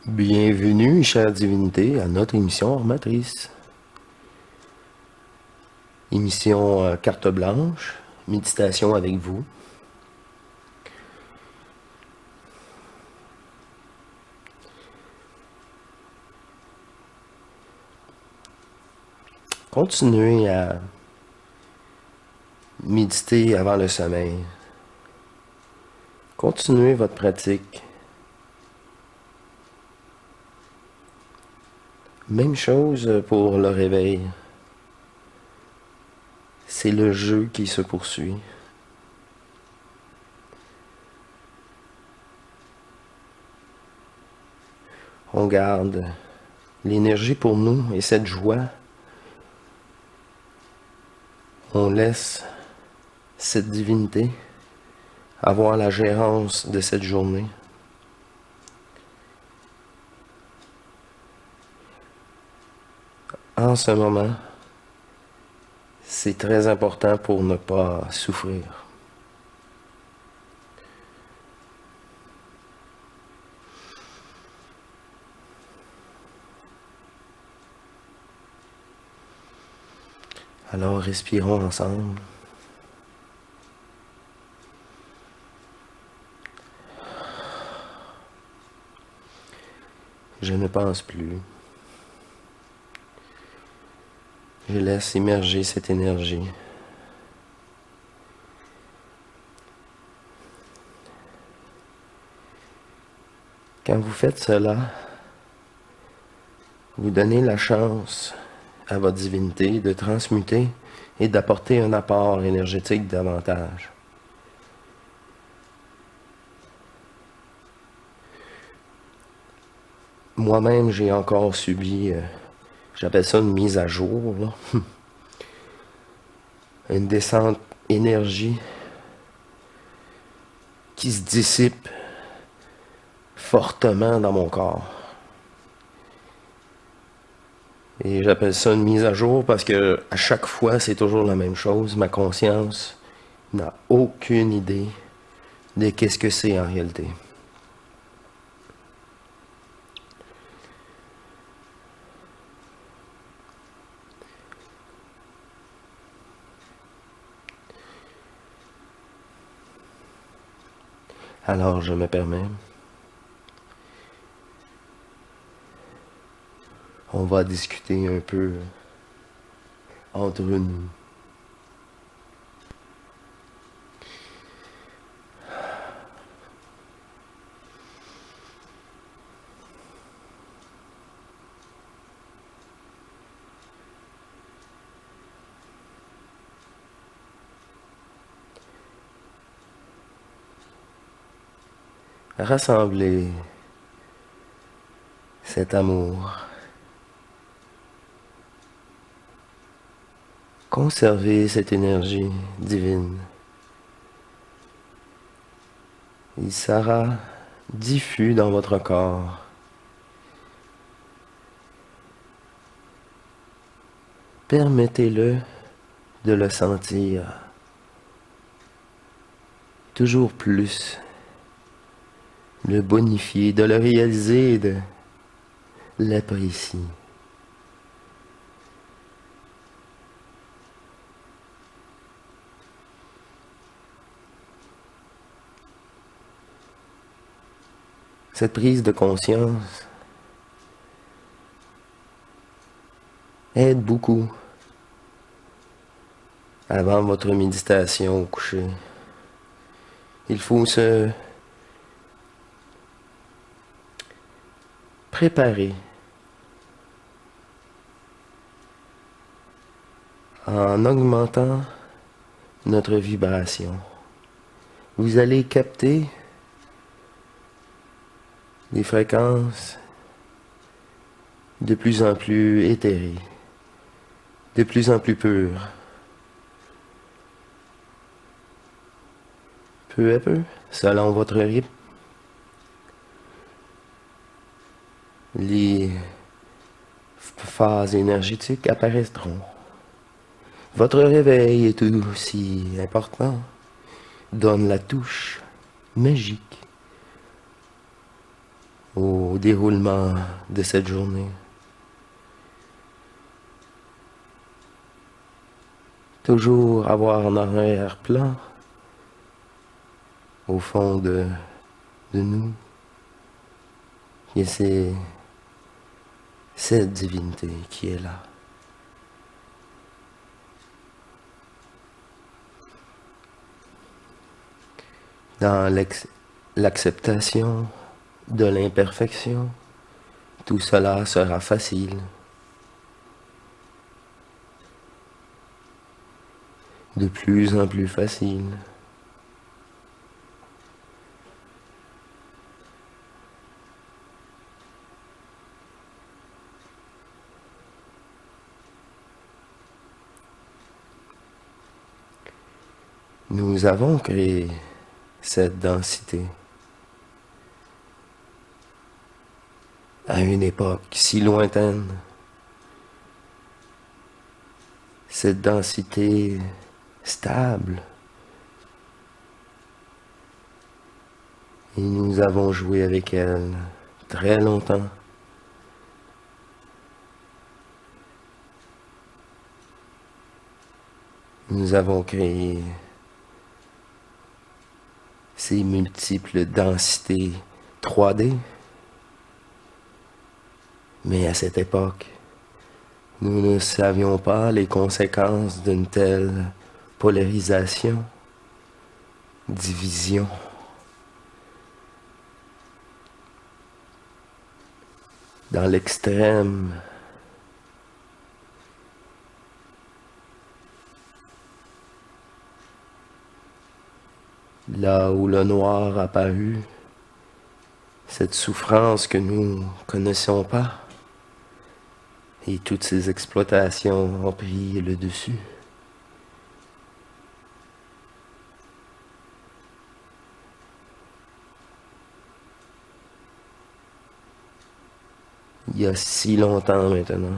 Bienvenue, chère divinité, à notre émission hors matrice. Émission carte blanche, méditation avec vous. Continuez à méditer avant le sommeil. Continuez votre pratique. Même chose pour le réveil. C'est le jeu qui se poursuit. On garde l'énergie pour nous et cette joie. On laisse cette divinité avoir la gérance de cette journée. En ce moment, c'est très important pour ne pas souffrir. Alors respirons ensemble. Je ne pense plus. Je laisse immerger cette énergie. Quand vous faites cela, vous donnez la chance à votre divinité de transmuter et d'apporter un apport énergétique davantage. Moi-même, j'ai encore subi, j'appelle ça une mise à jour, là. Une descente énergie qui se dissipe fortement dans mon corps. Et j'appelle ça une mise à jour parce que à chaque fois, c'est toujours la même chose. Ma conscience n'a aucune idée de qu'est-ce que c'est en réalité. Alors je me permets. On va discuter un peu entre nous. Rassembler cet amour. Conservez cette énergie divine. Il sera diffus dans votre corps. Permettez-le de le sentir toujours plus, le bonifier, de le réaliser et de l'apprécier. Cette prise de conscience aide beaucoup avant votre méditation au coucher. Il faut se préparer en augmentant notre vibration. Vous allez capter des fréquences de plus en plus éthérées, de plus en plus pures. Peu à peu, selon votre rythme, les phases énergétiques apparaîtront. Votre réveil est aussi important. Donne la touche magique. au déroulement de cette journée. Toujours avoir en arrière-plan, au fond de nous, et c'est cette divinité qui est là. Dans l'acceptation de l'imperfection, tout cela sera facile. De plus en plus facile. Nous avons créé cette densité à une époque si lointaine. Cette densité stable. Et nous avons joué avec elle très longtemps. Nous avons créé ces multiples densités 3D. Mais à cette époque, nous ne savions pas les conséquences d'une telle polarisation, division. Dans l'extrême, là où le noir apparut, cette souffrance que nous ne connaissions pas, et toutes ces exploitations ont pris le dessus. Il y a si longtemps maintenant.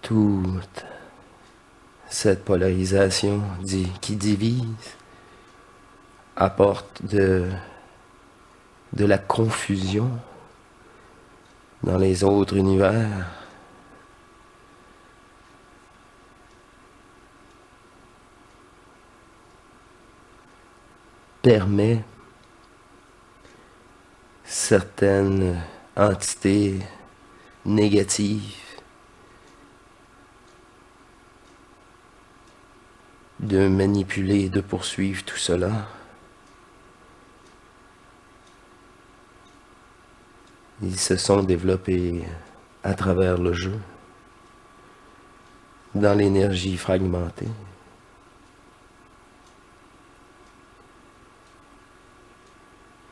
Toute cette polarisation qui divise apporte de la confusion dans les autres univers. Permet certaines entités négatives de manipuler, de poursuivre tout cela. Ils se sont développés à travers le jeu, dans l'énergie fragmentée.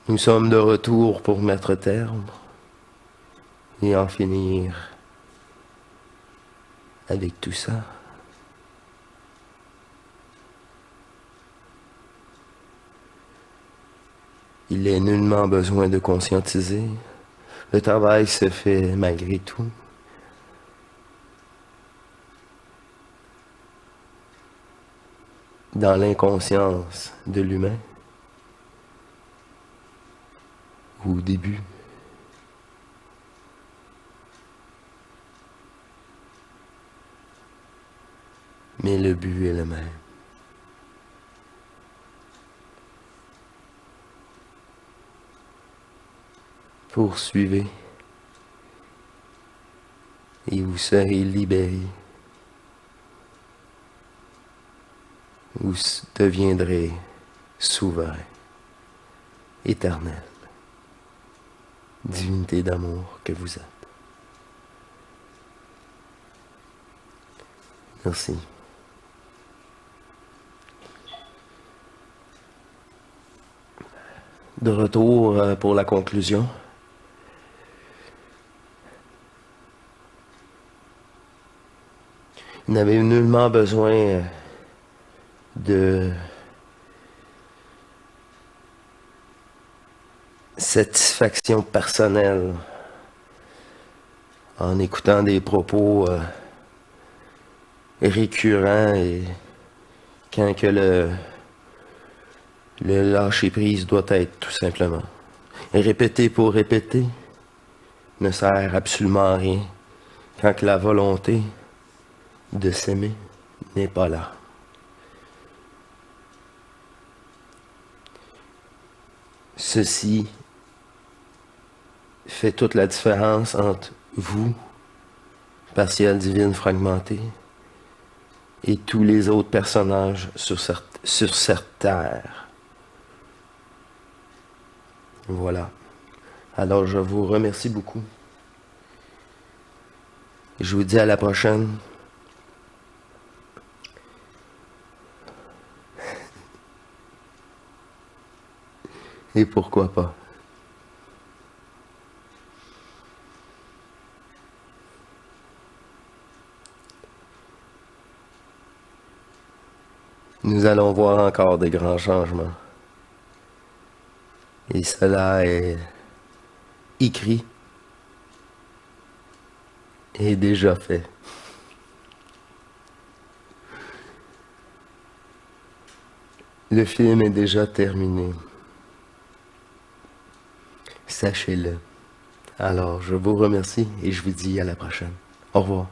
Nous sommes de retour pour mettre terme et en finir avec tout ça. Il est nullement besoin de conscientiser. Le travail se fait malgré tout. Dans l'inconscience de l'humain. Au début. Mais le but est le même. Poursuivez et vous serez libérés. Vous deviendrez souverain, éternel, divinité d'amour que vous êtes. Merci. De retour pour la conclusion. Vous n'avez nullement besoin de satisfaction personnelle en écoutant des propos récurrents et quand que le lâcher-prise doit être, tout simplement. Répéter pour répéter ne sert absolument à rien quand que la volonté de s'aimer n'est pas là. Ceci fait toute la différence entre vous, partielle divine fragmentée, et tous les autres personnages sur cette terre. Voilà. Alors je vous remercie beaucoup. Je vous dis à la prochaine. Et pourquoi pas. Nous allons voir encore de grands changements. Et cela est écrit et déjà fait. Le film est déjà terminé. Sachez-le. Alors, je vous remercie et je vous dis à la prochaine. Au revoir.